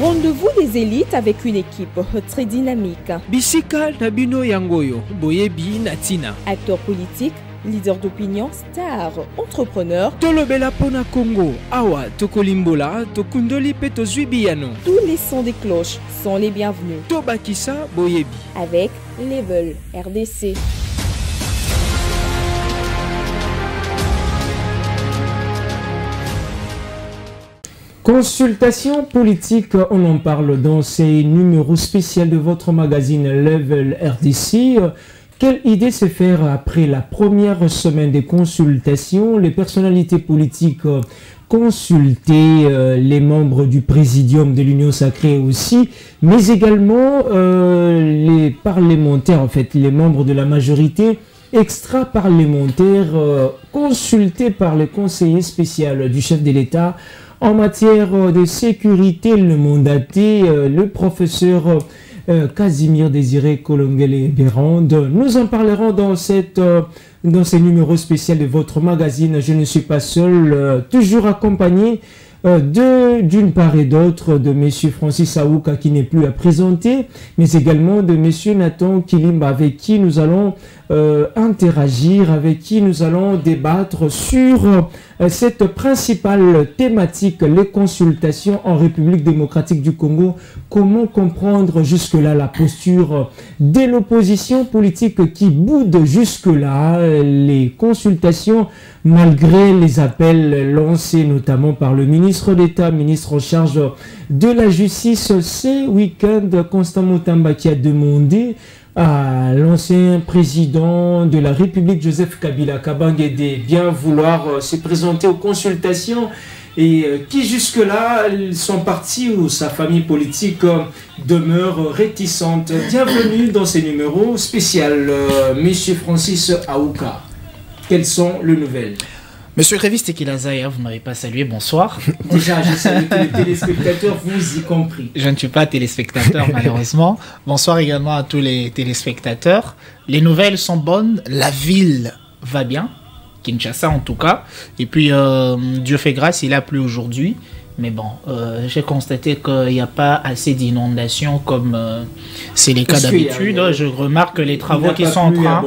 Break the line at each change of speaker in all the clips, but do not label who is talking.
Rendez-vous des élites avec une équipe très dynamique.
Bisika Nabino Yangoyo, Boyebi Natina.
Acteurs politiques, leaders d'opinion, stars, entrepreneurs.
Tolobela Pona Congo, Awa, Tokolimbola, Tokundoli Peto Zuibiano.
Tous les sons des cloches sont les bienvenus.
Tobakisa Boyebi.
Avec Level RDC.
Consultation politique, on en parle dans ces numéros spéciaux de votre magazine Level RDC. Quelle idée se faire après la première semaine des consultations? Les personnalités politiques consulter les membres du présidium de l'Union Sacrée aussi, mais également les parlementaires, en fait, les membres de la majorité extra-parlementaires consultés par le conseiller spécial du chef de l'État en matière de sécurité, le mandaté, le professeur Casimir Désiré Kolongele-Bérande. Nous en parlerons dans ces numéros spéciaux de votre magazine. Je ne suis pas seul, toujours accompagné d'une part et d'autre de M. Francis Aouka qui n'est plus à présenter, mais également de M. Nathan Kilimba avec qui nous allons interagir, avec qui nous allons débattre sur cette principale thématique, les consultations en République démocratique du Congo. Comment comprendre jusque-là la posture de l'opposition politique qui boude jusque-là les consultations malgré les appels lancés notamment par le ministre d'État, ministre en charge de la justice ce week-end, Constant Mutamba, qui a demandé à l'ancien président de la République, Joseph Kabila Kabange, de bien vouloir se présenter aux consultations et qui jusque-là sont partis où sa famille politique demeure réticente. Bienvenue dans ces numéros spéciaux, Monsieur Francis Aouka. Quelles sont les nouvelles?
Monsieur Révis Tekilazaya, vous ne m'avez pas salué, bonsoir.
Déjà, je salue tous les téléspectateurs, vous y compris.
Je ne suis pas téléspectateur, malheureusement. Bonsoir également à tous les téléspectateurs. Les nouvelles sont bonnes, la ville va bien, Kinshasa en tout cas. Et puis, Dieu fait grâce, il a plu aujourd'hui. Mais bon, j'ai constaté qu'il n'y a pas assez d'inondations comme c'est les cas d'habitude. Je remarque que les travaux qui sont en train...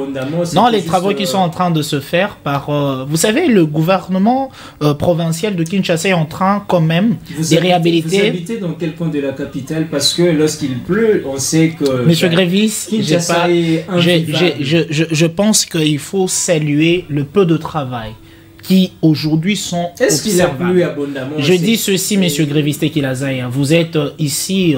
Non, les travaux qui sont en train de se faire par... vous savez, le gouvernement provincial de Kinshasa est en train quand même de réhabiliter...
Vous habitez dans quel coin de la capitale? Parce que lorsqu'il pleut, on sait que...
Monsieur Grévis, je pense qu'il faut saluer le peu de travail qui aujourd'hui sont
Est-ce qu'il a plu abondamment?
Je dis ceci, Monsieur Grévis Tekilazaya, vous êtes ici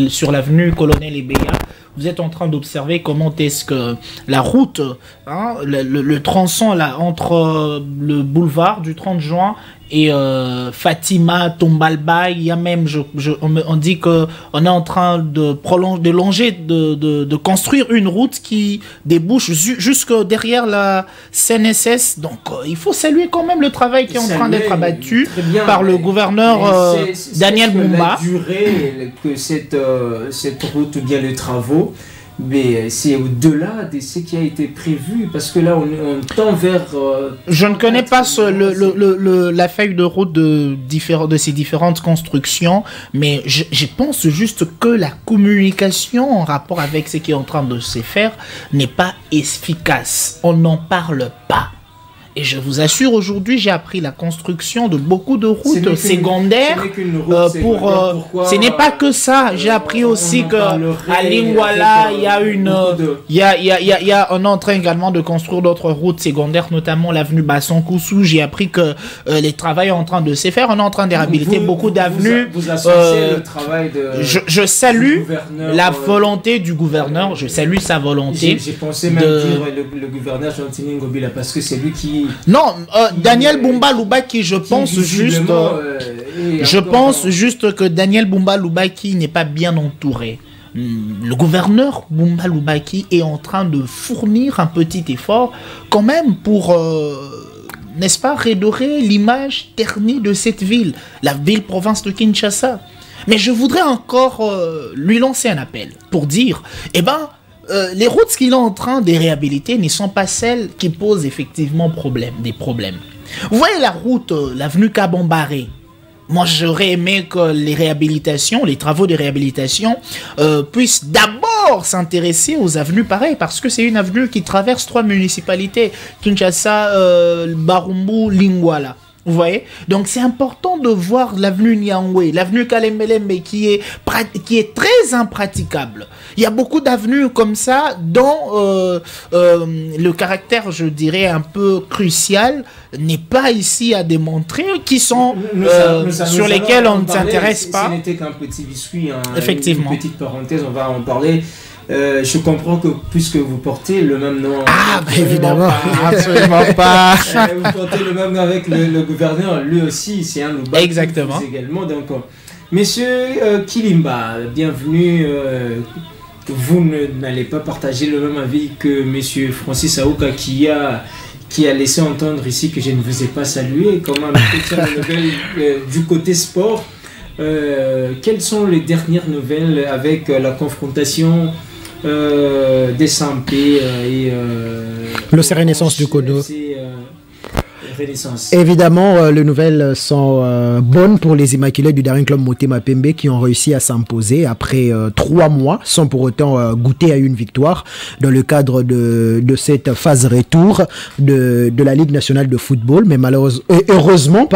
sur l'avenue Colonel Ebeya, vous êtes en train d'observer comment est-ce que la route, hein, le tronçon là, entre le boulevard du 30 juin et Fatima, Tombalba, il y a même, on dit qu'on est en train de construire une route qui débouche jusque derrière la CNSS. Donc il faut saluer quand même le travail qui est en train d'être abattu par le gouverneur Daniel Bumba.
La durée que cette route ou bien les travaux, mais c'est au-delà de ce qui a été prévu, parce que là, on tend vers...
je ne connais pas la feuille de route de ces différentes constructions, mais je pense juste que la communication en rapport avec ce qui est en train de se faire n'est pas efficace. On n'en parle pas. Et je vous assure, aujourd'hui, j'ai appris la construction de beaucoup de routes secondaires. Ce n'est pas que ça. J'ai appris aussi qu'à Lingwala, il y a on est en train également de construire d'autres routes secondaires, notamment l'avenue Basson-Koussou. J'ai appris que les travaux sont en train de se faire. On est en train de réhabiliter beaucoup d'avenues. Je salue la volonté du gouverneur. Je salue sa volonté.
J'ai pensé même dire le gouverneur Jean-Tini Ngobila, parce que c'est lui qui...
Non, Daniel Bumba Lubaki, je pense juste que Daniel Bumba Lubaki n'est pas bien entouré. Le gouverneur Bumba Lubaki est en train de fournir un petit effort quand même pour, n'est-ce pas, redorer l'image ternie de cette ville, la ville-province de Kinshasa. Mais je voudrais encore lui lancer un appel pour dire, les routes qu'il est en train de réhabiliter ne sont pas celles qui posent effectivement des problèmes. Vous voyez la route, l'avenue Kabambaré, moi j'aurais aimé que les travaux de réhabilitation puissent d'abord s'intéresser aux avenues pareilles, parce que c'est une avenue qui traverse 3 municipalités, Kinshasa, Barumbu, Lingwala. Vous voyez? Donc c'est important de voir l'avenue Nyangwe, l'avenue Kalembelembe qui est très impraticable. Il y a beaucoup d'avenues comme ça dont le caractère, je dirais, un peu crucial n'est pas ici à démontrer, qui sont sur lesquels on ne s'intéresse pas.
Ce n'était qu'un petit biscuit, hein,
effectivement.
Une petite parenthèse, on va en parler. Je comprends que puisque vous portez le même nom...
évidemment, absolument pas.
Vous portez le même nom avec le gouverneur, lui aussi, c'est un Louba.
Exactement.
Également, donc, Monsieur Kilimba, bienvenue. Vous n'allez pas partager le même avis que Monsieur Francis Aouka qui a laissé entendre ici que je ne vous ai pas salué. Comment les nouvelles du côté sport? Quelles sont les dernières nouvelles avec la confrontation des Sampé et
le Renaissance du Kodo?
Renaissance.
Évidemment, les nouvelles sont bonnes pour les Immaculés du Daring Club Motema Pembe qui ont réussi à s'imposer après 3 mois sans pour autant goûter à une victoire dans le cadre de cette phase retour de la Ligue nationale de football. Mais heureusement,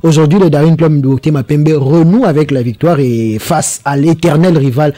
aujourd'hui le Daring Club Motema Pembe renoue avec la victoire et face à l'éternel rival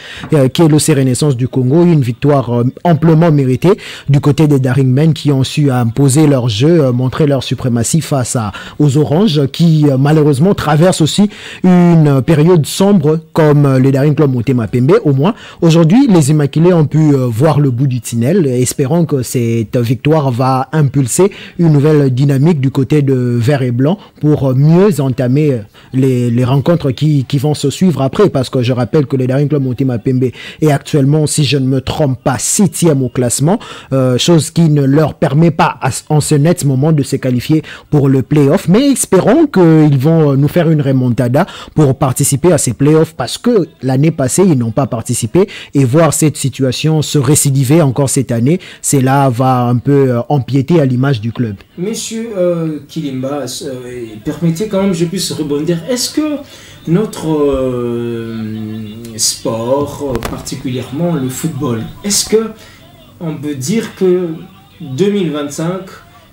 qui est le Renaissance du Congo, une victoire amplement méritée du côté des Daring Men qui ont su imposer leur jeu, montrer leur suprématie face aux Oranges qui malheureusement traversent aussi une période sombre comme les Daring Club Motema Pembe. Au moins aujourd'hui les Immaculés ont pu voir le bout du tunnel, espérant que cette victoire va impulser une nouvelle dynamique du côté de vert et blanc pour mieux entamer les rencontres qui vont se suivre après, parce que je rappelle que le Daring Club Motema Pembe est actuellement, si je ne me trompe pas, 7e au classement, chose qui ne leur permet pas en ce net moment de se qualifier pour le play-off, mais espérons qu'ils vont nous faire une remontada pour participer à ces play-offs, parce que l'année passée ils n'ont pas participé, et voir cette situation se récidiver encore cette année, cela va un peu empiéter à l'image du club.
Monsieur Kilimba, permettez quand même que je puisse rebondir. Est-ce que notre sport, particulièrement le football, est-ce que on peut dire que 2025,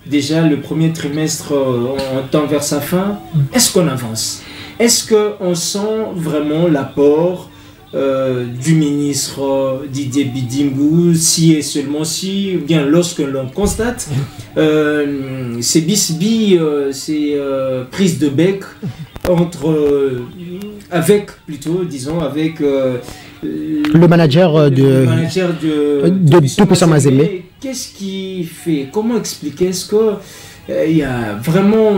déjà le premier trimestre on tend vers sa fin, est-ce qu'on avance? Est-ce qu'on sent vraiment l'apport du ministre Didier Bidingou, si et seulement si, ou bien lorsque l'on constate ces bisbilles, ces prises de bec avec
le manager de Tout-Puissant Mazembe.
Qu'est-ce qui fait? Comment expliquer? Est-ce que il y a vraiment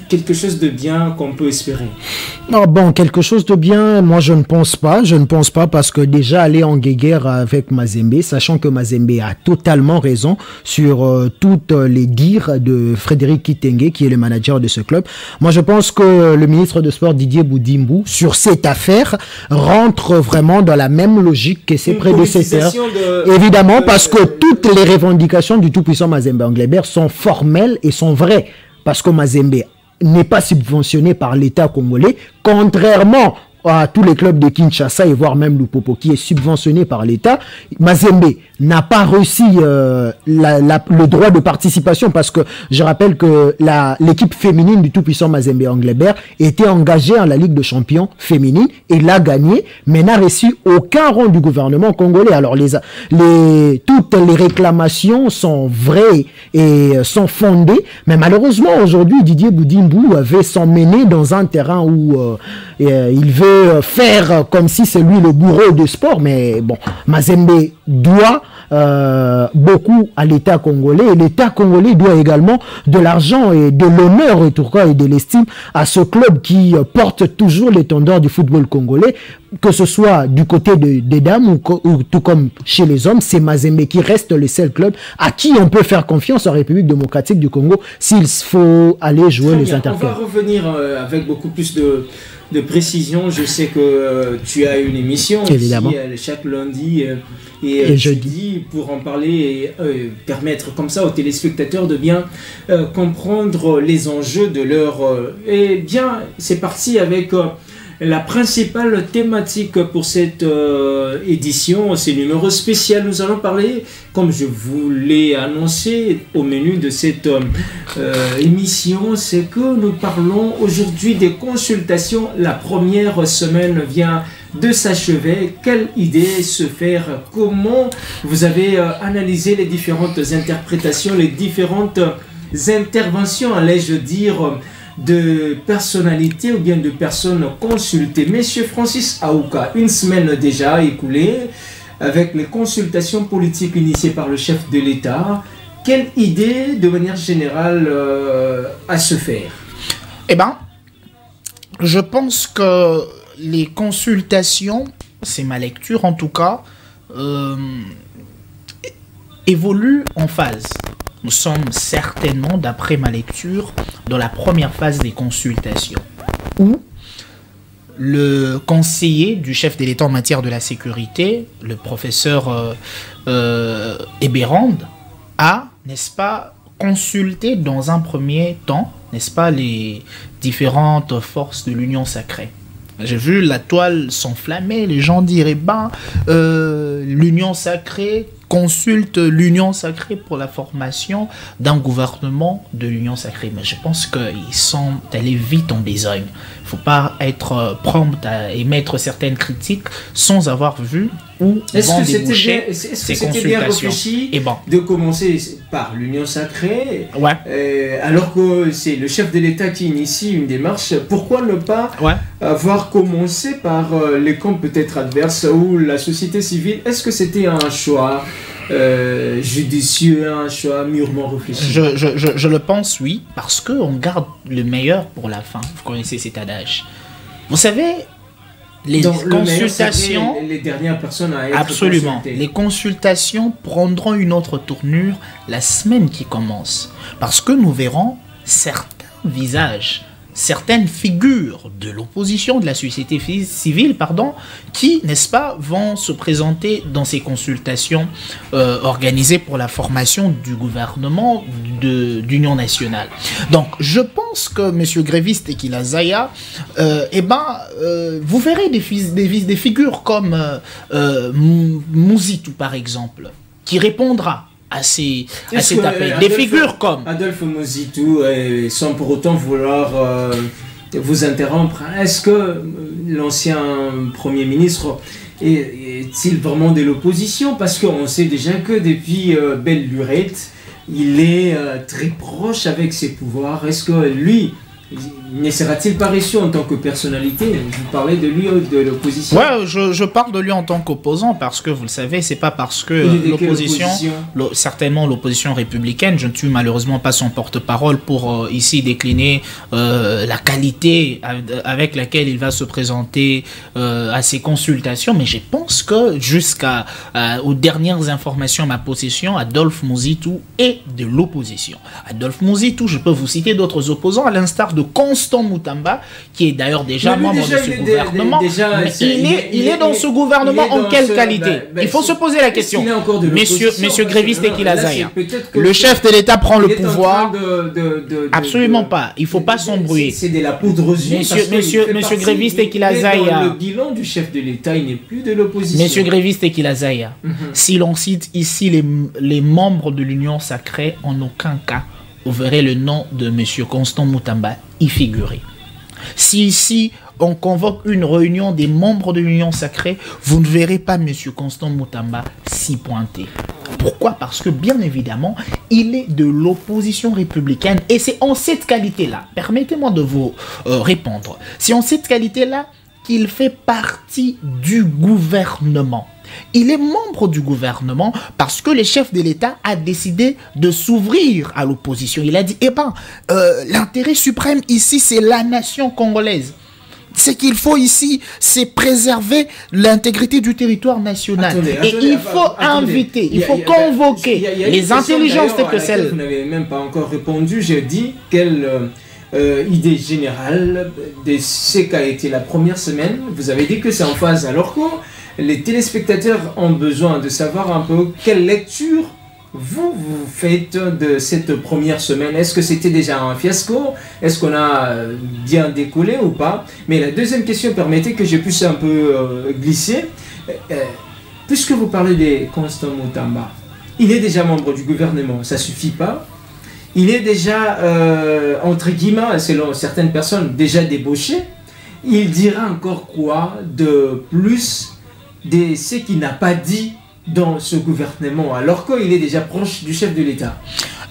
quelque chose de bien qu'on peut espérer?
Quelque chose de bien, moi je ne pense pas, parce que déjà aller en guéguerre avec Mazembe, sachant que Mazembe a totalement raison sur toutes les dires de Frédéric Kitenge, qui est le manager de ce club. Moi je pense que le ministre de Sport Didier Boudimbu, sur cette affaire, rentre vraiment dans la même logique que ses prédécesseurs. Évidemment, parce que toutes les revendications du tout-puissant Mazembe Anglebert sont formelles et sont vraies, parce que Mazembe n'est pas subventionné par l'État congolais, contrairement à tous les clubs de Kinshasa et voire même Lupopo qui est subventionné par l'État. Mazembe n'a pas reçu le droit de participation, parce que je rappelle que l'équipe féminine du tout-puissant Mazembe Anglebert était engagée en la Ligue de champions féminine et l'a gagné, mais n'a reçu aucun rond du gouvernement congolais. Alors toutes les réclamations sont vraies et sont fondées, mais malheureusement aujourd'hui Didier Boudimbu avait s'emmener dans un terrain où il veut faire comme si c'est lui le bourreau du sport, mais bon, Mazembe doit beaucoup à l'État congolais, et l'État congolais doit également de l'argent et de l'honneur et de l'estime à ce club qui porte toujours l'étendard du football congolais, que ce soit du côté des dames ou tout comme chez les hommes. C'est Mazembe qui reste le seul club à qui on peut faire confiance en République démocratique du Congo s'il faut aller jouer les interclubs.
On va revenir avec beaucoup plus de de précision. Je sais que tu as une émission
évidemment
ici, chaque lundi et jeudi pour en parler et permettre comme ça aux téléspectateurs de bien comprendre les enjeux de leur... et bien, c'est parti avec... la principale thématique pour cette édition, c'est le numéro spécial. Nous allons parler, comme je vous l'ai annoncé au menu de cette émission, c'est que nous parlons aujourd'hui des consultations. La première semaine vient de s'achever. Quelle idée se faire? Comment vous avez analysé les différentes interprétations, les différentes interventions, allais-je dire, de personnalités ou bien de personnes consultées? Monsieur Francis Aouka, une semaine déjà écoulée avec les consultations politiques initiées par le chef de l'État. Quelle idée de manière générale à se faire?
Eh bien, je pense que les consultations, c'est ma lecture en tout cas, évoluent en phase. Nous sommes certainement, d'après ma lecture, dans la première phase des consultations, où le conseiller du chef de l'État en matière de la sécurité, le professeur Eberand, a, n'est-ce pas, consulté dans un premier temps, n'est-ce pas, les différentes forces de l'Union sacrée. J'ai vu la toile s'enflammer, les gens diraient, l'Union sacrée consulte l'Union sacrée pour la formation d'un gouvernement de l'Union sacrée. Mais je pense qu'ils sont allés vite en besogne. Il ne faut pas être prompt à émettre certaines critiques sans avoir vu où vont déboucher ces consultations.
Et bon, de commencer par l'Union sacrée, alors que c'est le chef de l'État qui initie une démarche, pourquoi ne pas avoir commencé par les camps peut-être adverses ou la société civile? Est-ce que c'était un choix judicieux, un choix mûrement réfléchi?
Je le pense, oui, parce qu'on garde le meilleur pour la fin. Vous connaissez cet adage. Vous savez, les consultations...
les dernières personnes à être
absolument.
consultées.
Les consultations prendront une autre tournure la semaine qui commence. Parce que nous verrons certains visages, certaines figures de l'opposition, de la société civile, qui, n'est-ce pas, vont se présenter dans ces consultations organisées pour la formation du gouvernement d'Union nationale. Donc, je pense que M. Gréviste et Kilazaya, vous verrez des figures comme Mouzitou, par exemple, qui répondra à ces appels. Des figures comme
Adolphe Mouzitou, sans pour autant vouloir vous interrompre, est-ce que l'ancien Premier ministre est-il vraiment de l'opposition? Parce qu'on sait déjà que depuis belle lurette, il est très proche avec ses pouvoirs. Est-ce que lui ne sera-t-il pas reçu en tant que personnalité? Vous parlez de lui ou de l'opposition?
Ouais, je parle de lui en tant qu'opposant parce que vous le savez, c'est pas parce que l'opposition, certainement l'opposition républicaine, je ne suis malheureusement pas son porte-parole pour ici décliner la qualité avec laquelle il va se présenter à ces consultations, mais je pense que aux dernières informations à ma possession, Adolphe Mouzitou est de l'opposition. Adolphe Mouzitou, je peux vous citer d'autres opposants à l'instar de Constant Moutamba, qui est d'ailleurs déjà membre de ce gouvernement. Il est dans ce gouvernement en quelle qualité? Il faut se poser la question. Monsieur Gréviste et Kilazaya, le chef de l'État prend le pouvoir. Absolument pas. Il ne faut pas s'embrouiller.
C'est de la poudre aux yeux.
Monsieur Gréviste et Kilazaya.
Le bilan du chef de l'État, il n'est plus de l'opposition.
Monsieur Gréviste et Kilazaya, si l'on cite ici les membres de l'Union sacrée, en aucun cas vous verrez le nom de Monsieur Constant Moutamba y figurer. Si ici on convoque une réunion des membres de l'Union sacrée, vous ne verrez pas Monsieur Constant Moutamba s'y pointer. Pourquoi? Parce que bien évidemment, il est de l'opposition républicaine et c'est en cette qualité-là, permettez-moi de vous répondre, c'est en cette qualité-là qu'il fait partie du gouvernement. Il est membre du gouvernement parce que le chef de l'État a décidé de s'ouvrir à l'opposition. Il a dit, l'intérêt suprême ici, c'est la nation congolaise. Ce qu'il faut ici, c'est préserver l'intégrité du territoire national. Il faut inviter, il faut convoquer les intelligences telles que celles.
Vous n'avez même pas encore répondu. J'ai dit quelle idée générale de ce qu'a été la première semaine. Vous avez dit que c'est en phase, alors que les téléspectateurs ont besoin de savoir un peu quelle lecture vous faites de cette première semaine. Est-ce que c'était déjà un fiasco? Est-ce qu'on a bien décollé ou pas? Mais la deuxième question, permettez que je puisse un peu glisser. Puisque vous parlez de Constant Mutamba, il est déjà membre du gouvernement, ça suffit pas. Il est déjà, entre guillemets, selon certaines personnes, déjà débauché. Il dira encore quoi de plus de ce qu'il n'a pas dit dans ce gouvernement, alors qu'il est déjà proche du chef de l'État?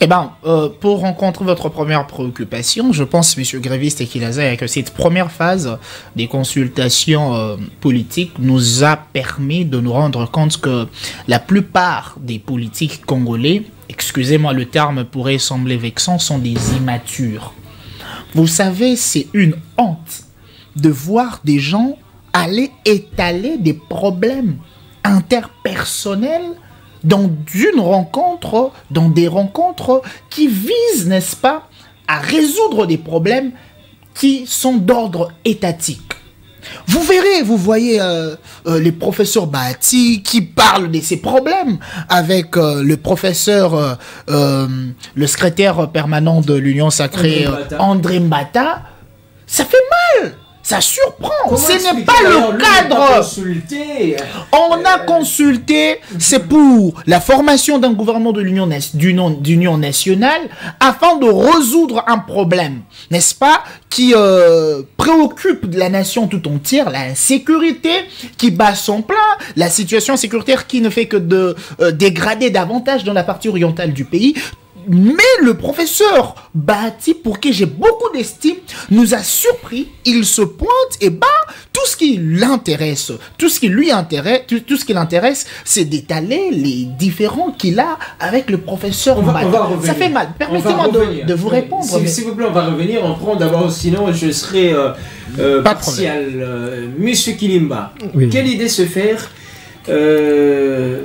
Eh bien, pour rencontrer votre première préoccupation, je pense, M. Gréviste et Kilazaya, que cette première phase des consultations politiques nous a permis de nous rendre compte que la plupart des politiques congolais, excusez-moi le terme pourrait sembler vexant, sont des immatures. Vous savez, c'est une honte de voir des gens aller étaler des problèmes interpersonnels dans des rencontres qui visent, n'est-ce pas, à résoudre des problèmes qui sont d'ordre étatique. Vous verrez, vous voyez les professeurs Bahati qui parlent de ces problèmes avec le professeur, le secrétaire permanent de l'Union Sacrée, André Mbata. Ça fait mal. Ça surprend, ce n'est pas le cadre. On a consulté, c'est pour la formation d'un gouvernement de d'union nationale afin de résoudre un problème, n'est-ce pas, qui préoccupe la nation tout entière, la sécurité qui bat son plein, la situation sécuritaire qui ne fait que de dégrader davantage dans la partie orientale du pays. Mais le professeur Bahati, pour qui j'ai beaucoup d'estime, nous a surpris. Il se pointe et tout ce qui l'intéresse, tout ce qui l'intéresse, c'est d'étaler les différends qu'il a avec le professeur Bahati. Ça fait mal. Permettez-moi de vous répondre.
S'il vous plaît, on va revenir. On prend d'abord, sinon je serai partial. Monsieur Kilimba, oui. Quelle idée se faire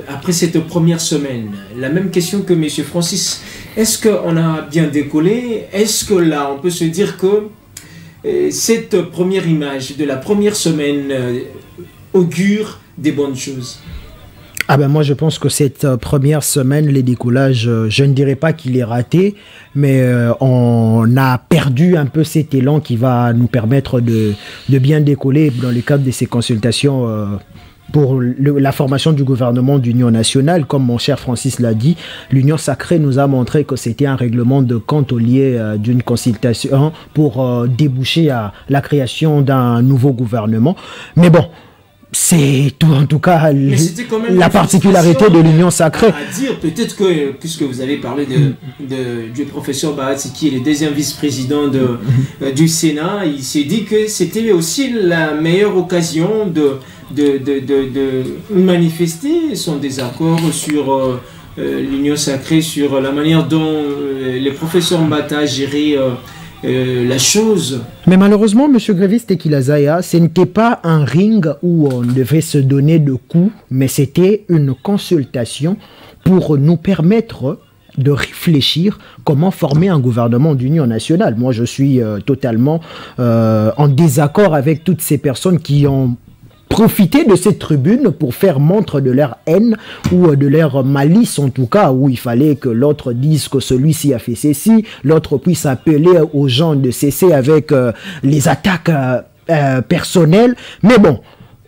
après cette première semaine? La même question que M. Francis. Est-ce qu'on a bien décollé? Est-ce que là, on peut se dire que cette première image de la première semaine augure des bonnes choses?
Ah ben moi je pense que cette première semaine, les décollages, je ne dirais pas qu'il est raté, mais on a perdu un peu cet élan qui va nous permettre de bien décoller dans le cadre de ces consultations pour la formation du gouvernement d'union nationale. Comme mon cher Francis l'a dit, l'Union sacrée nous a montré que c'était un règlement de compte au lieu d'une consultation pour déboucher à la création d'un nouveau gouvernement. Mais bon, c'est tout en tout cas la particularité de l'Union sacrée.
À dire, peut-être que, puisque vous avez parlé du professeur Bahati, qui est le deuxième vice-président du Sénat, il s'est dit que c'était aussi la meilleure occasion de manifester son désaccord sur l'Union sacrée, sur la manière dont les professeurs Mbata a géré la chose.
Mais malheureusement, M. Gréviste et Kilazaya, ce n'était pas un ring où on devait se donner de coups, mais c'était une consultation pour nous permettre de réfléchir comment former un gouvernement d'union nationale. Moi, je suis totalement en désaccord avec toutes ces personnes qui ont profiter de cette tribune pour faire montre de leur haine ou de leur malice, en tout cas, où il fallait que l'autre dise que celui-ci a fait ceci, l'autre puisse appeler aux gens de cesser avec les attaques personnelles. Mais bon,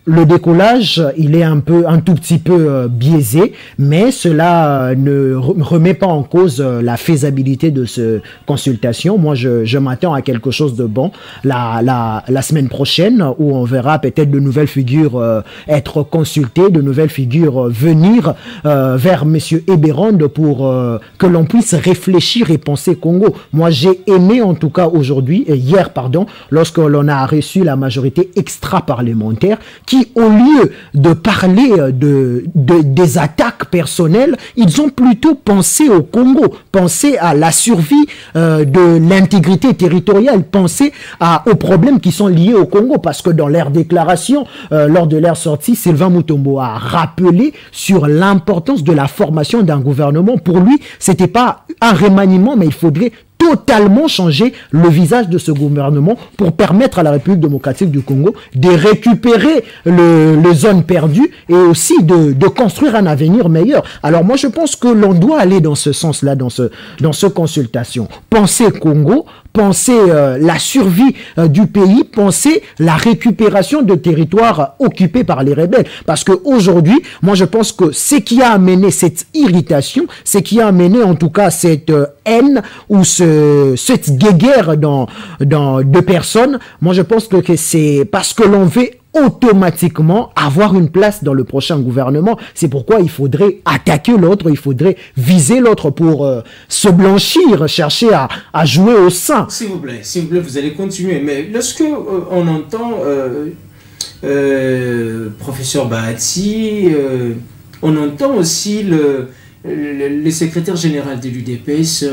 le décollage, il est un tout petit peu biaisé, mais cela ne remet pas en cause la faisabilité de cette consultation. Moi, je m'attends à quelque chose de bon la semaine prochaine, où on verra peut-être de nouvelles figures être consultées, de nouvelles figures venir vers M. Eberond pour que l'on puisse réfléchir et penser Congo. Moi, j'ai aimé en tout cas hier, lorsque l'on a reçu la majorité extra-parlementaire, qui, au lieu de parler des attaques personnelles, ils ont plutôt pensé au Congo, pensé à la survie de l'intégrité territoriale, pensé aux problèmes qui sont liés au Congo, parce que dans leur déclaration, lors de leur sortie, Sylvain Mutombo a rappelé sur l'importance de la formation d'un gouvernement. Pour lui, c'était pas un remaniement, mais il faudrait tout totalement changer le visage de ce gouvernement pour permettre à la République démocratique du Congo de récupérer les zones perdues et aussi de construire un avenir meilleur. Alors moi je pense que l'on doit aller dans ce sens-là, dans ce consultation. Penser Congo, penser la survie du pays, penser la récupération de territoires occupés par les rebelles. Parce qu'aujourd'hui, moi je pense que ce qui a amené cette irritation, ce qui a amené en tout cas cette haine ou cette guéguerre de personnes, moi je pense que c'est parce que l'on veut automatiquement avoir une place dans le prochain gouvernement. C'est pourquoi il faudrait attaquer l'autre, il faudrait viser l'autre pour se blanchir, chercher à jouer au sein.
S'il vous plaît, vous allez continuer. Mais lorsque on entend professeur Bahati, on entend aussi le secrétaire général de l'UDPS,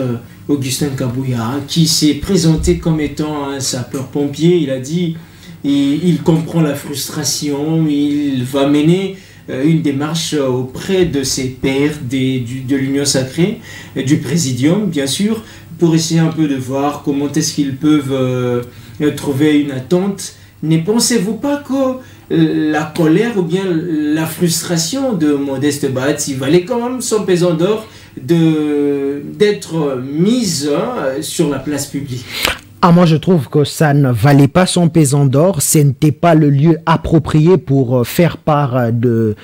Augustin Kabouya, qui s'est présenté comme étant un sapeur-pompier. Il a dit il comprend la frustration, il va mener une démarche auprès de ses pairs de l'Union Sacrée, du Présidium, bien sûr, pour essayer un peu de voir comment est-ce qu'ils peuvent trouver une attente. Ne pensez-vous pas que la colère ou bien la frustration de Modeste Bahati valait quand même son pesant d'or d'être mise sur la place publique?
Ah, moi, je trouve que ça ne valait pas son pesant d'or. Ce n'était pas le lieu approprié pour faire part de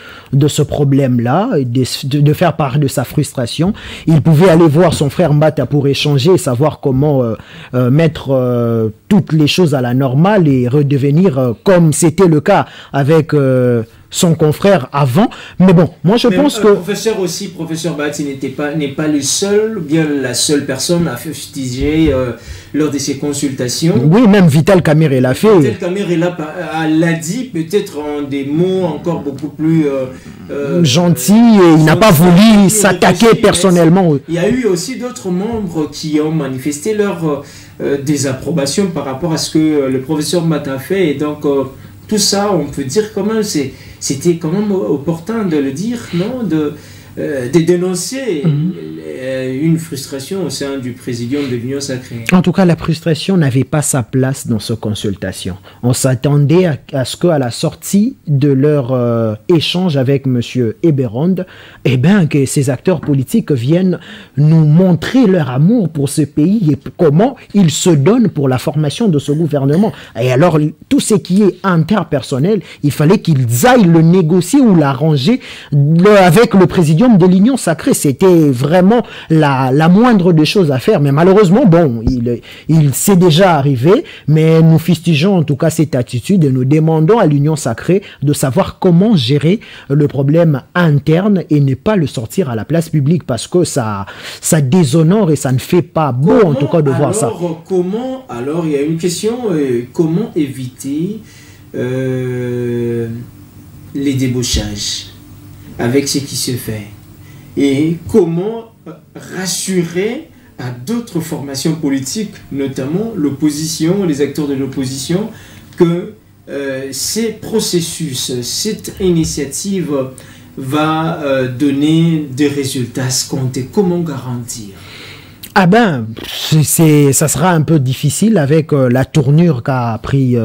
ce problème-là, de faire part de sa frustration. Il pouvait aller voir son frère Mbata pour échanger et savoir comment mettre toutes les choses à la normale et redevenir comme c'était le cas avec son confrère avant. Mais bon, moi je pense que...
Professeur Bahati n'est pas le seul, bien la seule personne à fustiger lors de ces consultations.
Oui, même Vital Kamerhe l'a fait.
Vital Kamerhe l'a dit, peut-être en des mots encore beaucoup plus...
gentils, et il n'a pas voulu s'attaquer personnellement.
Il y a eu aussi d'autres membres qui ont manifesté leur désapprobation par rapport à ce que le professeur Mbata a fait, et donc... tout ça, on peut dire quand même, c'était quand même opportun de le dire, non, de dénoncer une frustration au sein du Présidium de l'Union Sacrée.
En tout cas, la frustration n'avait pas sa place dans cette consultation. On s'attendait à ce qu'à la sortie de leur échange avec M. Eberond, eh bien, que ces acteurs politiques viennent nous montrer leur amour pour ce pays et comment ils se donnent pour la formation de ce gouvernement. Et alors, tout ce qui est interpersonnel, il fallait qu'ils aillent le négocier ou l'arranger avec le Présidium de l'Union Sacrée. C'était vraiment la moindre des choses à faire, mais malheureusement, bon, il s'est déjà arrivé, mais nous fustigeons en tout cas cette attitude et nous demandons à l'Union Sacrée de savoir comment gérer le problème interne et ne pas le sortir à la place publique, parce que ça déshonore et ça ne fait pas beau en tout cas de voir ça.
Alors, il y a une question, comment éviter les débauchages avec ce qui se fait, et comment rassurer à d'autres formations politiques, notamment l'opposition, les acteurs de l'opposition, que ces processus, cette initiative va donner des résultats escomptés. Comment garantir?
Ah ben, ça sera un peu difficile avec la tournure qu'a pris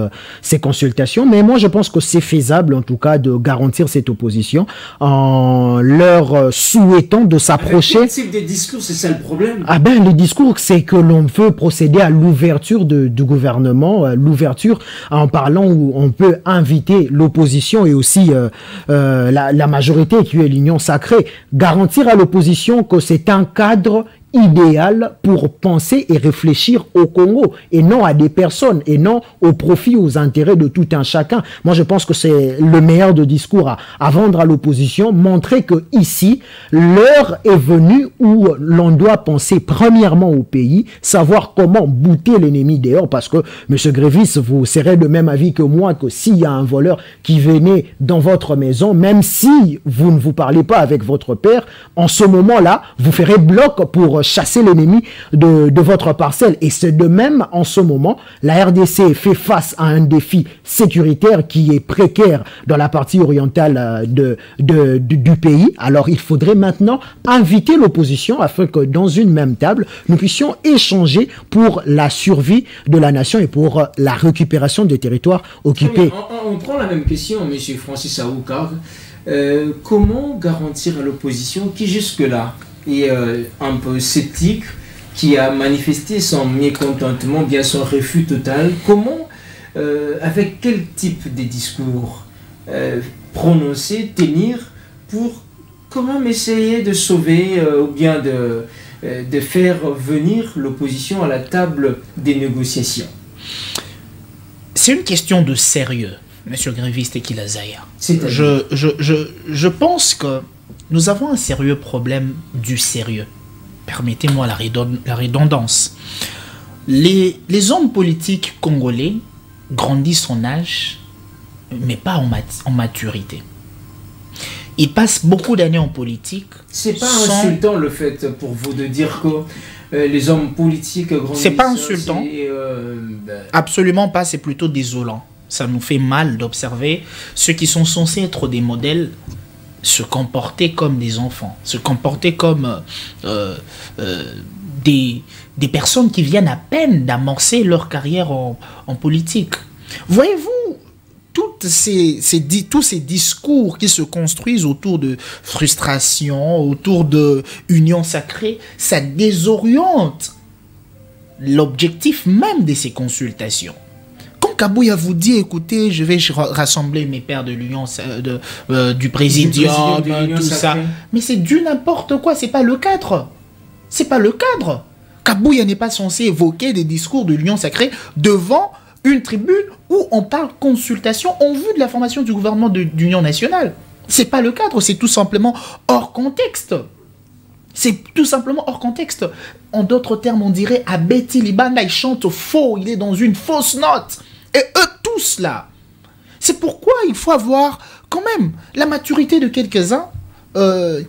ces consultations, mais moi je pense que c'est faisable en tout cas de garantir cette opposition en leur souhaitant de s'approcher.
Quel type de discours, c'est ça le problème? Ah
ben, le discours, c'est que l'on veut procéder à l'ouverture du gouvernement, l'ouverture en parlant où on peut inviter l'opposition et aussi la majorité qui est l'Union Sacrée, garantir à l'opposition que c'est un cadre idéal pour penser et réfléchir au Congo et non à des personnes et non au profit, aux intérêts de tout un chacun. Moi, je pense que c'est le meilleur de discours à vendre à l'opposition, montrer que ici, l'heure est venue où l'on doit penser premièrement au pays, savoir comment bouter l'ennemi dehors, parce que, M. Grévis, vous serez de même avis que moi que s'il y a un voleur qui venait dans votre maison, même si vous ne vous parlez pas avec votre père, en ce moment-là, vous ferez bloc pour chasser l'ennemi de votre parcelle. Et c'est de même en ce moment, la RDC fait face à un défi sécuritaire qui est précaire dans la partie orientale du pays. Alors il faudrait maintenant inviter l'opposition afin que dans une même table, nous puissions échanger pour la survie de la nation et pour la récupération des territoires occupés.
On prend la même question, M. Francis Aoukar. Comment garantir à l'opposition qui jusque-là est un peu sceptique, qui a manifesté son mécontentement, bien son refus total, comment, avec quel type de discours prononcer, tenir pour quand même essayer de sauver ou bien de faire venir l'opposition à la table des négociations?
C'est une question de sérieux, Monsieur Gréviste et Kilazaya. Je pense que nous avons un sérieux problème du sérieux. Permettez-moi la redondance. Les hommes politiques congolais grandissent en âge, mais pas en maturité. Ils passent beaucoup d'années en politique.
C'est pas insultant le fait pour vous de dire que les hommes politiques grandissent.
C'est pas insultant. Absolument pas, c'est plutôt désolant. Ça nous fait mal d'observer ceux qui sont censés être des modèles se comporter comme des enfants, se comporter comme des personnes qui viennent à peine d'amorcer leur carrière en politique. Voyez-vous, tous ces discours qui se construisent autour de frustration, autour de union sacrée, ça désoriente l'objectif même de ces consultations. Quand Kabouya vous dit, écoutez, je vais rassembler mes pairs de l'union, du présidium, tout ça, mais c'est du n'importe quoi, c'est pas le cadre. C'est pas le cadre. Kabouya n'est pas censé évoquer des discours de l'union sacrée devant une tribune où on parle consultation en vue de la formation du gouvernement d'union nationale. C'est pas le cadre, c'est tout simplement hors contexte. C'est tout simplement hors contexte. En d'autres termes, on dirait Abeti Libanda, il chante faux, il est dans une fausse note. Et eux tous là. C'est pourquoi il faut avoir quand même la maturité de quelques-uns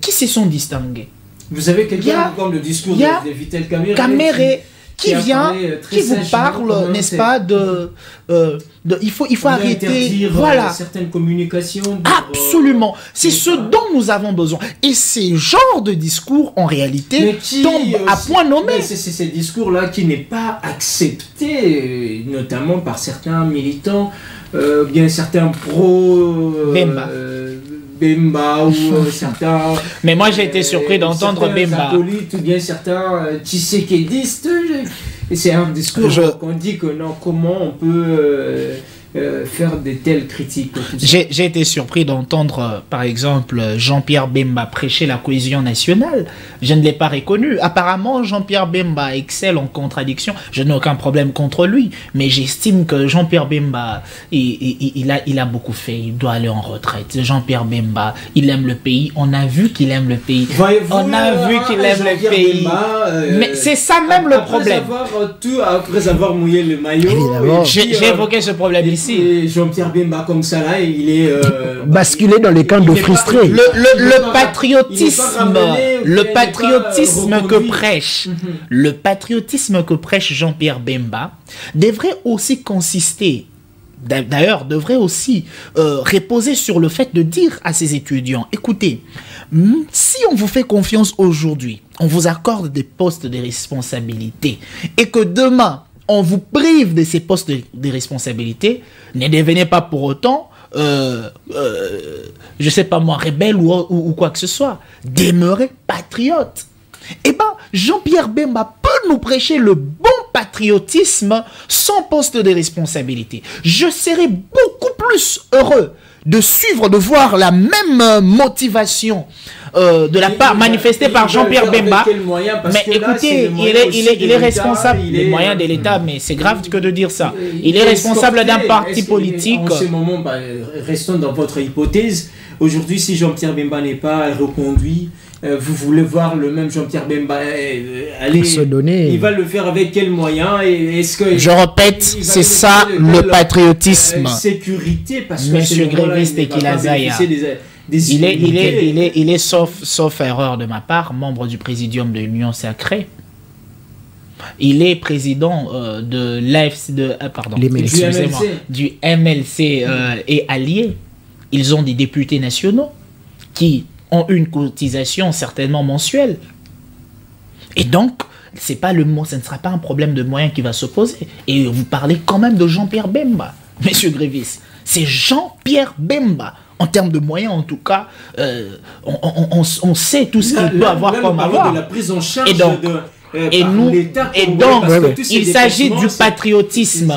qui se sont distingués.
Vous avez quelqu'un comme le discours de Vitel
Kamere qui vient, qui vous parle, n'est-ce pas, il faut arrêter, voilà,
certaines communications.
Absolument, c'est ce dont nous avons besoin. Et ces genres de discours, en réalité, tombent à point nommé.
C'est ces discours-là qui n'est pas accepté, notamment par certains militants, bien certains Bemba ou certains...
Mais moi j'ai été surpris d'entendre Bemba.
Ou bien certains Tshisekidistes. Et c'est un discours qu'on dit que non, comment on peut faire de telles critiques.
J'ai été surpris d'entendre par exemple Jean-Pierre Bemba prêcher la cohésion nationale. Je ne l'ai pas reconnu. Apparemment Jean-Pierre Bemba excelle en contradiction. Je n'ai aucun problème contre lui, mais j'estime que Jean-Pierre Bemba il a beaucoup fait. Il doit aller en retraite. Jean-Pierre Bemba, il aime le pays. On a vu qu'il aime le pays. On a vu qu'il aime le pays. Bemba, mais c'est ça même le problème.
Après avoir mouillé le maillot.
J'ai évoqué ce problème ici.
Jean-Pierre Bemba comme ça là, il est
basculé dans les camps de frustrés.
Le patriotisme que prêche Jean-Pierre Bemba devrait aussi consister, d'ailleurs devrait aussi reposer sur le fait de dire à ses étudiants, écoutez, si on vous fait confiance aujourd'hui, on vous accorde des postes de responsabilité et que demain on vous prive de ces postes de responsabilité, ne devenez pas pour autant, je sais pas moi, rebelle ou quoi que ce soit. Demeurez patriote. Eh bien, Jean-Pierre Bemba peut nous prêcher le bon patriotisme sans poste de responsabilité. Je serais beaucoup plus heureux de suivre, de voir la même motivation de la part manifestée par Jean-Pierre Bemba. Mais écoutez, il est responsable des moyens de l'État, mais c'est grave que de dire ça. Il est responsable d'un parti politique.
En ce moment, restons dans votre hypothèse. Aujourd'hui, si Jean-Pierre Bemba n'est pas reconduit, vous voulez voir le même Jean-Pierre Bemba aller
se donner.
Il va le faire avec quels moyens? Est-ce que
je répète, c'est ça le patriotisme.
Sécurité, parce que
Monsieur Gréviste et Kilazaya. Il est sauf erreur de ma part, membre du présidium de l'Union Sacrée. Il est président de du MLC et alliés. Ils ont des députés nationaux qui ont une cotisation certainement mensuelle. Et donc, ce ne sera pas un problème de moyens qui va se poser. Et vous parlez quand même de Jean-Pierre Bemba, monsieur Grévis. C'est Jean-Pierre Bemba. En termes de moyens, en tout cas, on sait tout ce qu'il peut avoir comme avoir.
De la prise en charge
il s'agit du patriotisme.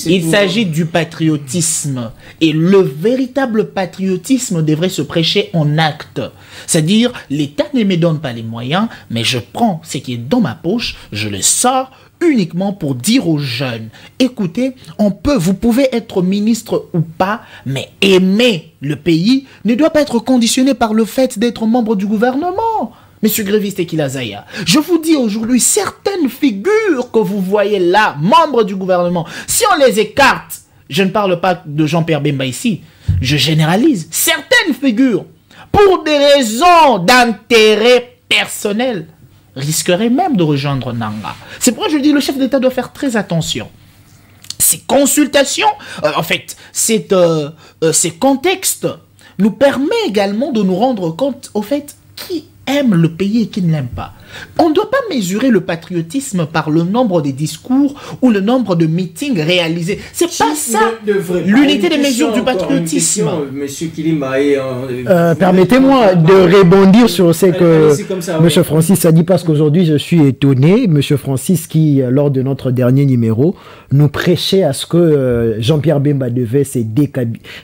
Il s'agit du patriotisme. Et le véritable patriotisme devrait se prêcher en acte. C'est-à-dire, l'État ne me donne pas les moyens, mais je prends ce qui est dans ma poche, je le sors uniquement pour dire aux jeunes, écoutez, vous pouvez être ministre ou pas, mais aimer le pays ne doit pas être conditionné par le fait d'être membre du gouvernement. Monsieur Grévis Tekila Zaya, je vous dis aujourd'hui, certaines figures que vous voyez là, membres du gouvernement, si on les écarte, je ne parle pas de Jean-Pierre Bemba ici, je généralise, certaines figures, pour des raisons d'intérêt personnel, risqueraient même de rejoindre Nanga. C'est pourquoi je dis le chef d'État doit faire très attention. Ces consultations, ces contextes nous permettent également de nous rendre compte, au fait, qui aime le pays et qui ne l'aime pas. On ne doit pas mesurer le patriotisme par le nombre de discours ou le nombre de meetings réalisés. C'est pas ça l'unité des mesures du patriotisme.
Monsieur Kilimba,
permettez-moi de rebondir sur ce que Monsieur Francis a dit, parce qu'aujourd'hui je suis étonné. Monsieur Francis qui, lors de notre dernier numéro, nous prêchait à ce que Jean-Pierre Bemba devait se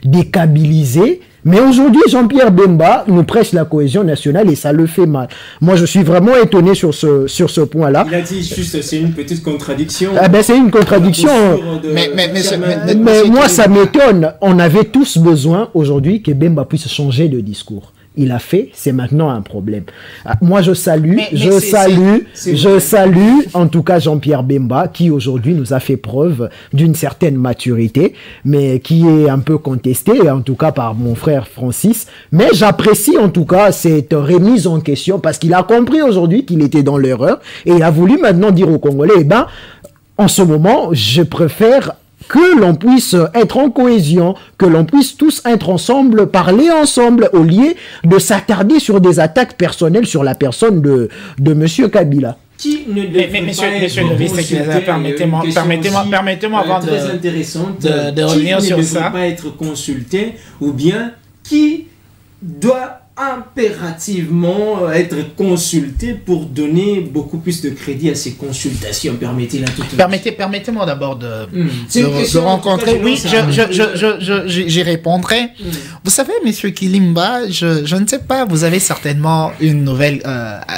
décabiliser. Mais aujourd'hui, Jean-Pierre Bemba nous prêche la cohésion nationale et ça le fait mal. Moi, je suis vraiment étonné sur ce point-là.
Il a dit juste, c'est une petite contradiction.
Ah ben, c'est une contradiction. Mais moi, ça m'étonne. On avait tous besoin aujourd'hui que Bemba puisse changer de discours. Il a fait, c'est maintenant un problème. Moi, je salue en tout cas Jean-Pierre Bemba, qui aujourd'hui nous a fait preuve d'une certaine maturité, mais qui est un peu contesté, en tout cas par mon frère Francis. Mais j'apprécie en tout cas cette remise en question, parce qu'il a compris aujourd'hui qu'il était dans l'erreur, et il a voulu maintenant dire aux Congolais, eh ben, en ce moment, je préfère que l'on puisse être en cohésion, que l'on puisse tous être ensemble, parler ensemble, au lieu de s'attarder sur des attaques personnelles sur la personne de Monsieur Kabila.
Qui ne permettez-moi avant de revenir sur ça. Qui ne devrait pas être consulté, ou bien qui doit impérativement être consulté pour donner beaucoup plus de crédit à ces consultations.
Permettez-moi d'abord de rencontrer. Oui, j'y répondrai. Vous savez, monsieur Kilimba, je ne sais pas, vous avez certainement une nouvelle,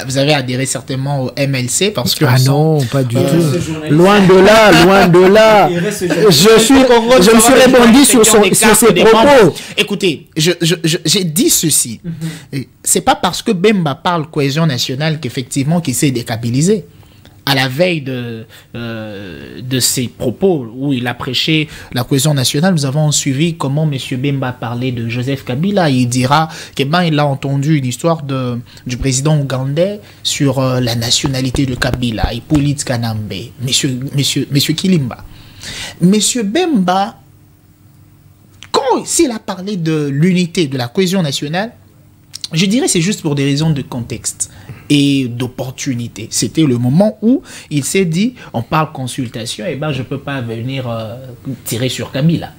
vous avez adhéré certainement au MLC parce que...
Ah non, pas du tout. Loin de là. Je me suis rebondi sur ses propos.
Écoutez, j'ai dit ceci. C'est pas parce que Bemba parle cohésion nationale qu'effectivement qu'il s'est décabilisé. À la veille de ses propos où il a prêché la cohésion nationale, nous avons suivi comment M. Bemba parlait de Joseph Kabila. Il dira qu'il a entendu une histoire du président ougandais sur la nationalité de Kabila, Hippolyte Kanambe, monsieur Kilimba. M. Bemba, s'il a parlé de l'unité, de la cohésion nationale, je dirais c'est juste pour des raisons de contexte et d'opportunité. C'était le moment où il s'est dit, on parle consultation, et ben je peux pas venir tirer sur Kabila.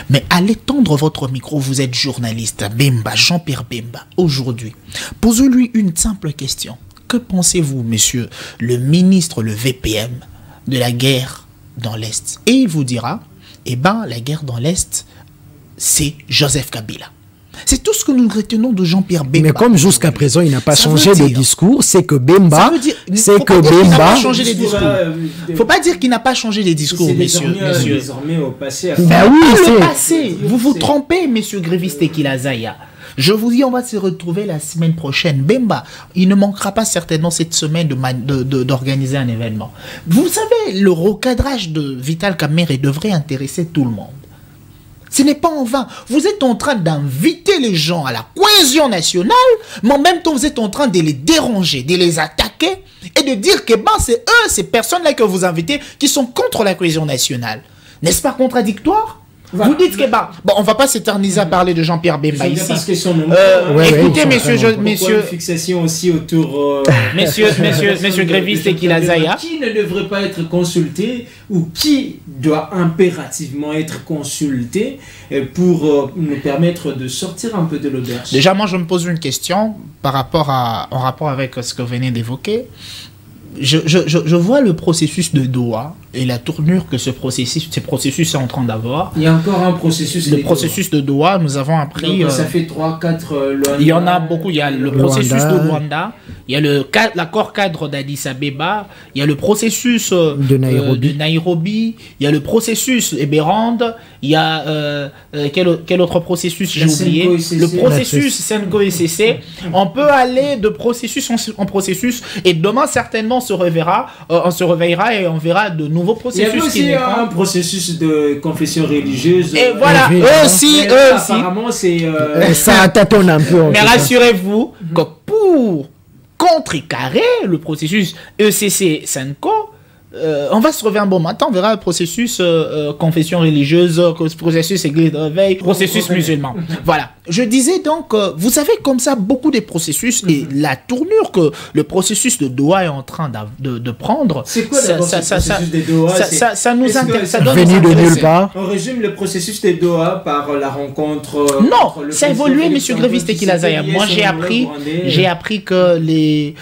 Mais allez tendre votre micro, vous êtes journaliste, Bemba, Jean-Pierre Bemba, aujourd'hui. Posez-lui une simple question. Que pensez-vous, monsieur le ministre, le VPM, de la guerre dans l'Est? Et il vous dira, eh ben la guerre dans l'Est, c'est Joseph Kabila. C'est tout ce que nous retenons de Jean-Pierre Bemba.
Mais comme jusqu'à présent, il n'a pas changé de discours, c'est que Bemba...
Il ne faut pas dire qu'il n'a pas changé de discours, messieurs.
Désormais au passé.
Le passé. Vous vous trompez, messieurs Grévis Tekila Zaya. Je vous dis, on va se retrouver la semaine prochaine. Bemba, il ne manquera pas certainement cette semaine d'organiser un événement. Vous savez, le recadrage de Vital Kamerhe devrait intéresser tout le monde. Ce n'est pas en vain. Vous êtes en train d'inviter les gens à la cohésion nationale, mais en même temps, vous êtes en train de les déranger, de les attaquer et de dire que c'est eux, ces personnes-là que vous invitez, qui sont contre la cohésion nationale. N'est-ce pas contradictoire? Vous dites que on va pas s'éterniser à parler de Jean-Pierre Bemba ici. Écoutez, messieurs,
fixation aussi autour.
Messieurs grévistes et Kilazaya.
Qui ne devrait pas être consulté ou qui doit impérativement être consulté pour nous permettre de sortir un peu de l'auberge?
Déjà, moi, je me pose une question en rapport avec ce que vous venez d'évoquer. Je vois le processus de Doha et la tournure que ce processus est en train d'avoir.
Il y a encore un processus.
Le processus de Doha, nous avons appris.
Donc, ça fait 3-4 Luanda.
Il y en a beaucoup. Il y a le processus de Luanda, il y a l'accord cadre d'Addis Abeba, il y a le processus de Nairobi, il y a le processus Eberand, il y a quel autre processus j'ai oublié? Le processus Senko-ECC. On peut aller de processus en processus et demain certainement on se réveillera et on verra de nouveaux processus.
Il y a aussi un processus de confession religieuse.
Et voilà, eux aussi.
Apparemment, c'est...
ça tâtonne un peu.
Mais rassurez-vous que pour contrecarrer le processus ECC-SENCO, on va se réveiller un bon matin, on verra le processus confession religieuse, processus église de réveil, processus musulman. Voilà. Je disais donc, vous avez comme ça beaucoup de processus et la tournure que le processus de Doha est en train de prendre.
C'est quoi d'abord ce processus de Doha?
Ça nous intéresse.
Venu de nulle part.
On résume le processus de Doha par la rencontre.
Non, ça a évolué, monsieur Gréviste et Kilazaya. Moi, j'ai appris que les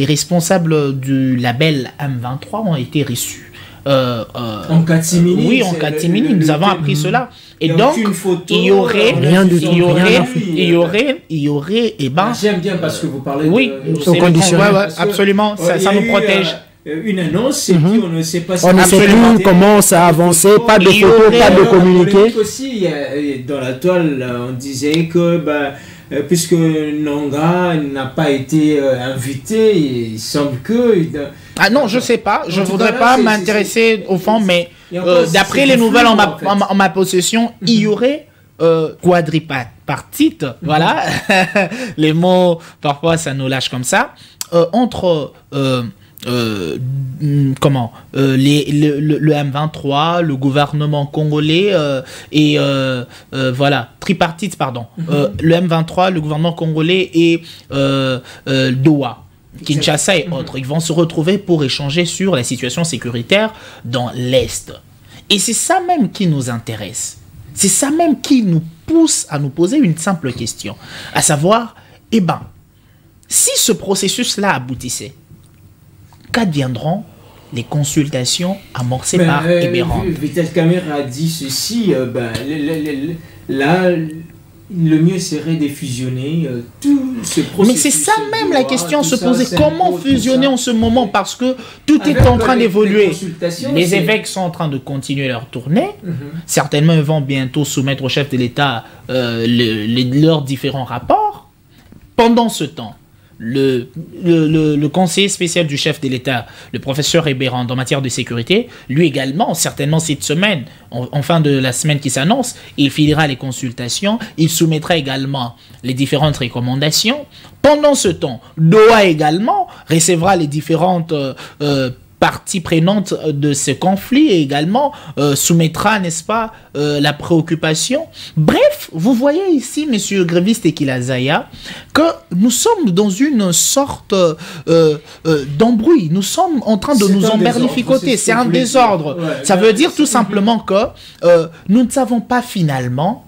responsables du label M23 ont été reçus.
En catimini.
Oui, en catimini, nous avons appris cela. Et donc, il y aurait,
j'aime bien parce que vous parlez
de absolument, ça nous protège.
Une annonce, et puis on ne sait pas si
on ne sait plus comment ça a avancé, pas de photos, pas de communiqué.
Aussi, dans la toile, on disait que puisque Nanga n'a pas été invité, il semble que...
Ah non, je sais pas, je voudrais pas m'intéresser au fond, mais d'après les nouvelles en ma possession, il y aurait quadripartite, voilà, les mots, parfois ça nous lâche comme ça, entre... le M23, le gouvernement congolais et voilà, tripartite, pardon. Le M23, le gouvernement congolais et Doha, Kinshasa et autres. Ils vont se retrouver pour échanger sur la situation sécuritaire dans l'Est. Et c'est ça même qui nous intéresse. C'est ça même qui nous pousse à nous poser une simple question. À savoir, si ce processus-là aboutissait, qu'adviendront les consultations amorcées par Eberand?
Vital Kamerhe a dit ceci, là, le mieux serait de fusionner tout ce processus.
Mais c'est ça même la question se poser. Comment fusionner en ce moment? Parce que tout est en train d'évoluer. Les évêques sont en train de continuer leur tournée. Certainement, ils vont bientôt soumettre au chef de l'État leurs différents rapports. Pendant ce temps, le conseiller spécial du chef de l'État, le professeur Eberand, en matière de sécurité, lui également, certainement cette semaine, en fin de la semaine qui s'annonce, il finira les consultations, il soumettra également les différentes recommandations. Pendant ce temps, Doha également recevra les différentes partie prenante de ce conflit et également soumettra, n'est-ce pas, la préoccupation. Bref, vous voyez ici, messieurs Gréviste et Kilazaya, que nous sommes dans une sorte d'embrouille. Nous sommes en train de nous emberlificoter. C'est un désordre. Ça veut dire tout simplement que nous ne savons pas finalement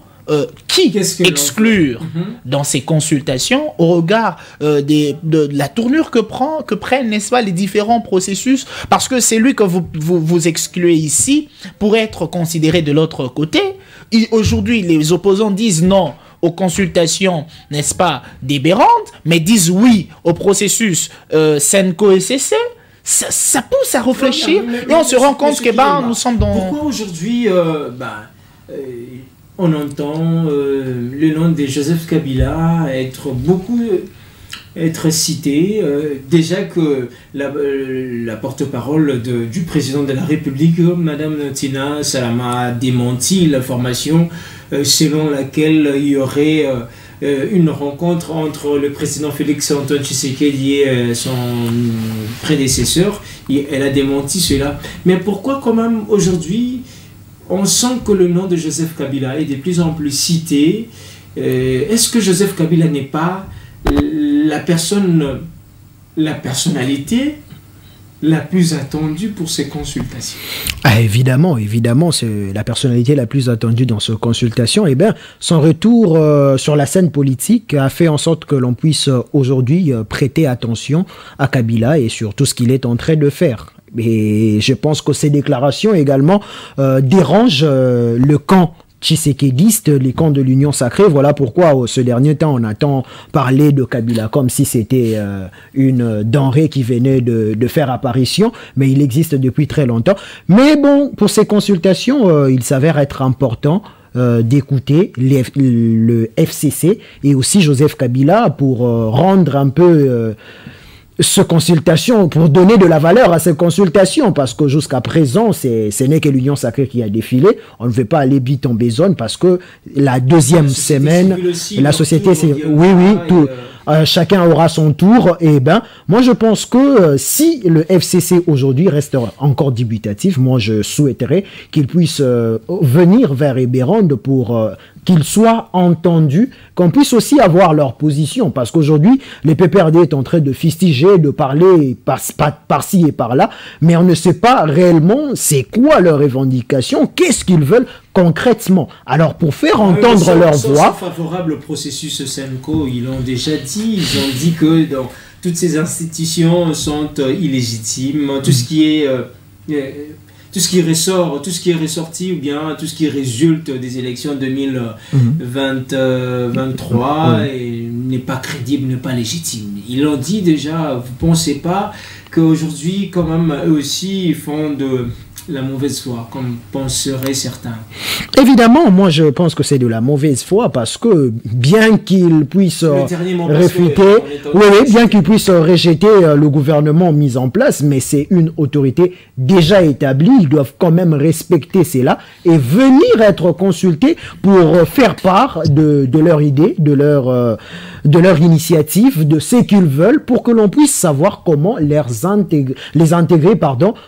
qui exclure dans ces consultations au regard de la tournure que prennent, n'est-ce pas, les différents processus, parce que c'est lui que vous excluez ici pourrait être considéré de l'autre côté. Aujourd'hui, les opposants disent non aux consultations, n'est-ce pas, d'Eberand, mais disent oui au processus Senko-ECC. Ça pousse à réfléchir et on se rend compte que nous sommes dans...
Pourquoi aujourd'hui on entend le nom de Joseph Kabila être beaucoup être cité. Déjà que la porte-parole du président de la République, Madame Tina Salama, a démenti l'information selon laquelle il y aurait une rencontre entre le président Félix-Antoine Tshisekedi et son prédécesseur. Elle a démenti cela. Mais pourquoi quand même aujourd'hui on sent que le nom de Joseph Kabila est de plus en plus cité? Est-ce que Joseph Kabila n'est pas la personnalité la plus attendue pour ces consultations?
Évidemment, c'est la personnalité la plus attendue dans ces consultations. Eh bien, son retour sur la scène politique a fait en sorte que l'on puisse aujourd'hui prêter attention à Kabila et sur tout ce qu'il est en train de faire. Et je pense que ces déclarations également dérangent le camp tshisekidiste, les camps de l'Union sacrée. Voilà pourquoi ce dernier temps on entend parler de Kabila comme si c'était une denrée qui venait de faire apparition, mais il existe depuis très longtemps. Mais bon, pour ces consultations, il s'avère être important d'écouter le FCC et aussi Joseph Kabila pour rendre un peu ces consultations, pour donner de la valeur à ces consultations, parce que jusqu'à présent, ce n'est que l'Union sacrée qui a défilé. On ne veut pas aller bit en besogne parce que la deuxième semaine, la société, c'est tout. Chacun aura son tour. Et ben, moi je pense que si le FCC aujourd'hui reste encore dubitatif, moi je souhaiterais qu'il puisse venir vers Eberande pour qu'ils soient entendus, qu'on puisse aussi avoir leur position, parce qu'aujourd'hui les PPRD est en train de fustiger, de parler par-ci et par-là, mais on ne sait pas réellement c'est quoi leur revendication, qu'est-ce qu'ils veulent concrètement. Alors pour faire entendre leur voix,
favorable au processus Senko, ils l'ont déjà dit, ils ont dit que dans toutes ces institutions sont illégitimes, tout ce qui est tout ce qui ressort, tout ce qui est ressorti ou bien tout ce qui résulte des élections 2023 n'est pas crédible, n'est pas légitime. Ils l'ont dit déjà. Vous ne pensez pas qu'aujourd'hui, quand même, eux aussi font de la mauvaise foi, comme penseraient certains?
Évidemment, moi je pense que c'est de la mauvaise foi parce que bien qu'ils puissent réfuter, bien qu'ils puissent rejeter le gouvernement mis en place, mais c'est une autorité déjà établie, ils doivent quand même respecter cela et venir être consultés pour faire part de leur idée, de leur initiative, de ce qu'ils veulent, pour que l'on puisse savoir comment les intégrer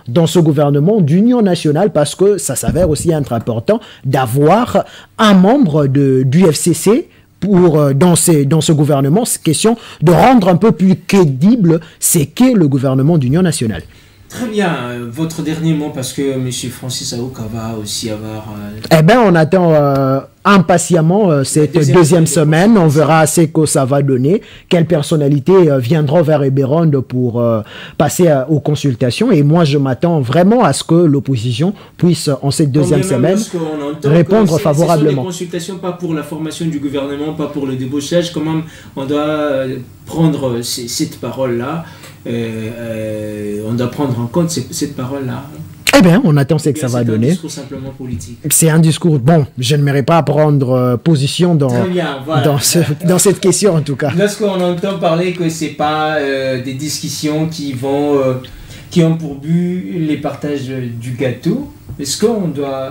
dans ce gouvernement d'union nationale, parce que ça s'avère aussi être important d'avoir un membre du FCC dans ce gouvernement. C'est question de rendre un peu plus crédible ce qu'est le gouvernement d'union nationale.
Très bien. Votre dernier mot, parce que M. Francis Aouka va aussi avoir...
Eh bien, on attend impatiemment cette deuxième semaine. On verra ce que ça va donner. Quelles personnalités viendront vers Eberande pour passer aux consultations. Et moi, je m'attends vraiment à ce que l'opposition puisse, en cette deuxième semaine, répondre favorablement.
Ce sont des consultations pas pour la formation du gouvernement, pas pour le débauchage. Comment on doit prendre cette parole-là. On doit prendre en compte cette parole-là.
Eh bien, on attend ce que ça va donner.
C'est un discours simplement politique.
C'est un discours... Bon, je n'aimerais pas prendre position dans cette question, en tout cas.
Lorsqu'on entend parler que ce n'est pas des discussions qui ont pour but les partages du gâteau, est-ce qu'on doit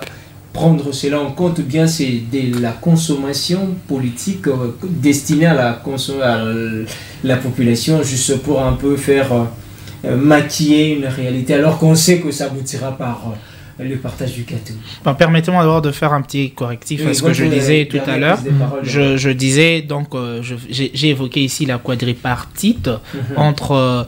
prendre cela en compte, ou bien c'est de la consommation politique destinée à la population, juste pour un peu faire maquiller une réalité, alors qu'on sait que ça aboutira par le partage du gâteau.
Bon, permettez-moi d'abord de faire un petit correctif à ce que je disais tout à l'heure. Je disais, donc, j'ai évoqué ici la quadripartite entre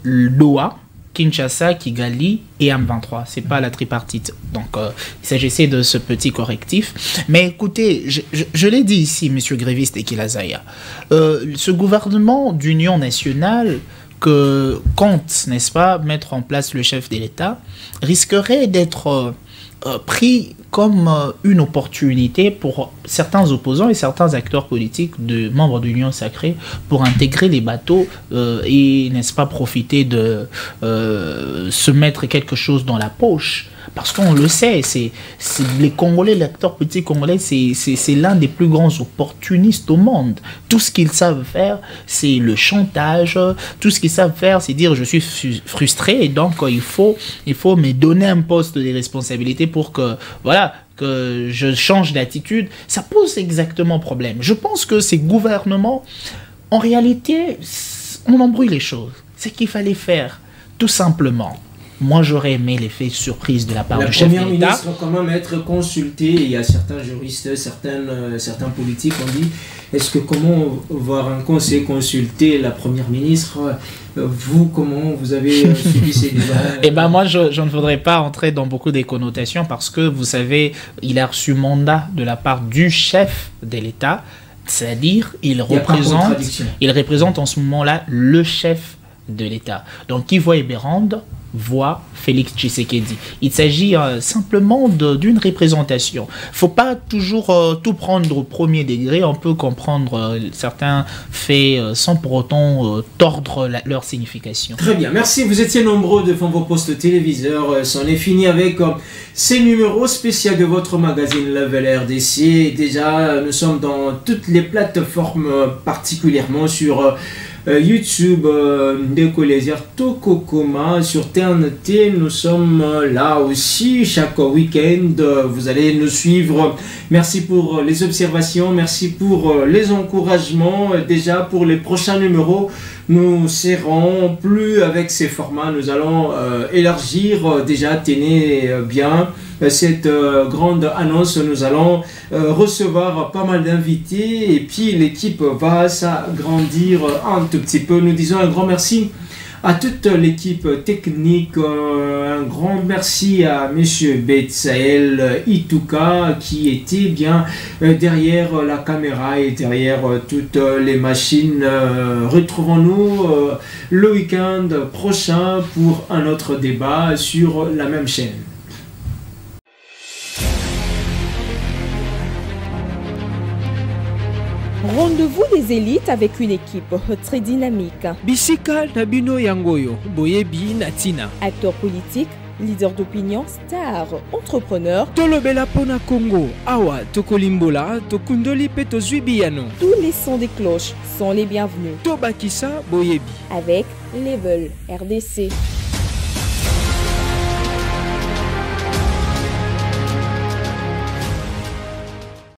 l'OA, Kinshasa, Kigali et M23. C'est pas la tripartite. Donc, il s'agissait de ce petit correctif. Mais écoutez, je l'ai dit ici, monsieur Gréviste et Kilazaya, ce gouvernement d'union nationale que compte, n'est-ce pas, mettre en place le chef de l'État, risquerait d'être pris comme une opportunité pour certains opposants et certains acteurs politiques de membres de l'Union sacrée pour intégrer les bateaux et, n'est-ce pas, profiter de se mettre quelque chose dans la poche. Parce qu'on le sait, c'est les Congolais, l'acteur petit congolais, c'est l'un des plus grands opportunistes au monde. Tout ce qu'ils savent faire, c'est le chantage. Tout ce qu'ils savent faire, c'est dire je suis frustré et donc il faut me donner un poste de responsabilité pour que, voilà, que je change d'attitude. Ça pose exactement problème. Je pense que ces gouvernements, en réalité, on embrouille les choses. C'est qu'il fallait faire, tout simplement. Moi, j'aurais aimé l'effet surprise de la part du chef de l'État.
La première ministre quand même être consultée. Il y a certains juristes, certains politiques ont dit est-ce que comment voir un conseil consulter la première ministre? Vous, comment vous avez suivi ces débats?
Eh ben moi, je ne voudrais pas entrer dans beaucoup des connotations parce que, vous savez, il a reçu mandat de la part du chef de l'État, c'est-à-dire il représente en ce moment-là le chef de l'État. Donc, qui voit Eberhard voit Félix Tshisekedi. Il s'agit simplement d'une représentation. Faut pas toujours tout prendre au premier degré. On peut comprendre certains faits sans pour autant tordre leur signification.
Très bien, merci. Vous étiez nombreux devant vos postes téléviseurs. C'en est fini avec ces numéros spéciaux de votre magazine Level RDC. Déjà, nous sommes dans toutes les plateformes, particulièrement sur YouTube, Ndekolézière Tokokoma, sur TNT, nous sommes là aussi chaque week-end. Vous allez nous suivre. Merci pour les observations, merci pour les encouragements. Déjà pour les prochains numéros, nous serons plus avec ces formats. Nous allons élargir. Déjà, tenez bien cette grande annonce. Nous allons recevoir pas mal d'invités et puis l'équipe va s'agrandir un tout petit peu. Nous disons un grand merci à toute l'équipe technique, un grand merci à monsieur Betsael Ituka qui était bien derrière la caméra et derrière toutes les machines. Retrouvons-nous le week-end prochain pour un autre débat sur la même chaîne.
Rendez-vous des élites avec une équipe très dynamique.
Bisika Nabino Yangoyo, Boyebi Natina.
Acteurs politiques, leaders d'opinion, stars, entrepreneurs.
Tolobela Pona Congo, Awa Tokolimbola, Tokundoli Peto Zuibiano.
Tous les sons des cloches sont les bienvenus.
Tobakisa Boyebi.
Avec Level RDC.